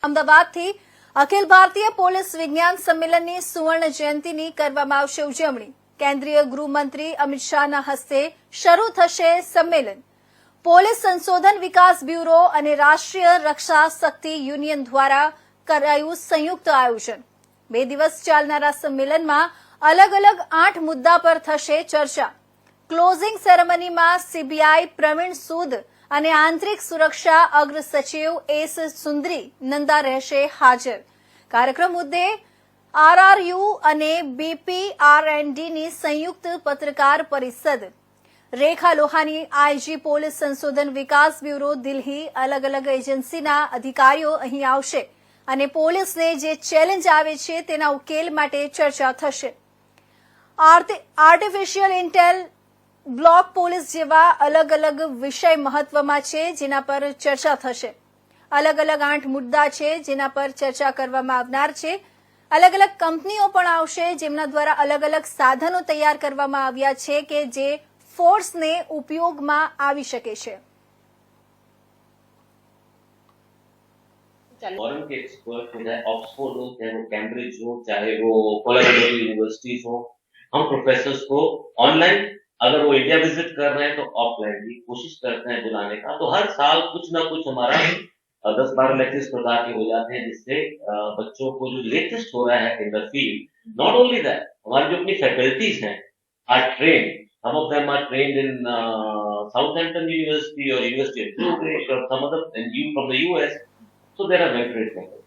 અમદાવાદથી અખિલ ભારતીય પોલીસ વિજ્ઞાન સંમેલનની સુવર્ણ જયંતિની કરવામાં આવશે ઉજવણી. કેન્દ્રીય ગૃહમંત્રી અમિત શાહના હસ્તે શરૂ થશે સંમેલન. પોલીસ સંશોધન વિકાસ બ્યુરો અને રાષ્ટ્રીય રક્ષા શક્તિ યુનિયન દ્વારા કરાયું સંયુક્ત આયોજન. 2 દિવસ ચાલનારા સંમેલનમાં અલગ અલગ 8 મુદ્દા પર થશે ચર્ચા. ક્લોઝિંગ સેરેમનીમાં સીબીઆઈ પ્રવીણ સૂદ અને આંતરિક સુરક્ષા અગ્ર સચિવ એસ સુંદરી નંદા રહેશે હાજર. કાર્યક્રમ મુદ્દે આરઆરયુ અને બીપીઆરએનડીની સંયુક્ત પત્રકાર પરિષદ. રેખા લોહાની આઈજી પોલીસ સંશોધન વિકાસ બ્યુરો દિલ્હી અલગ અલગ એજન્સીના અધિકારીઓ અહીં આવશે અને પોલીસને જે ચેલેન્જ આવે છે તેના ઉકેલ માટે ચર્ચા થશે. આર્ટિફિશિયલ ઇન્ટેલ બ્લોક પોલીસ જેવા અલગ અલગ વિષય મહત્વમાં છે જેના પર ચર્ચા થશે. અલગ અલગ 8 મુદ્દા છે જેના પર ચર્ચા કરવામાં આવનાર છે. અલગ અલગ કંપનીઓ પણ આવશે જેમના દ્વારા અલગ અલગ સાધનો તૈયાર કરવામાં આવ્યા છે કે જે ફોર્સને ઉપયોગમાં આવી શકે છે. फॉरेन के एक्सपर्ट हो, चाहे ऑक्सफोर्ड हो, चाहे वो कैम्ब्रिज हो, चाहे वो कोलकाता यूनिवर्सिटीज हो, हम प्रोफेसर्स को ऑनलाइन, अगर वो इंडिया विजिट कर रहे हैं तो ऑफलाइन भी कोशिश करते हैं बुलाने का. तो हर साल कुछ ना कुछ हमारा 10-12 लेक्चर इस प्रकार के हो जाते हैं जिससे बच्चों को जो लेटेस्ट हो रहा है in the field, not only that, हमारी जो अपनी फैकल्टीज हैं are train, some of them are trained in Southampton University or University of Cambridge or some other from the US. So there are well trained faculty.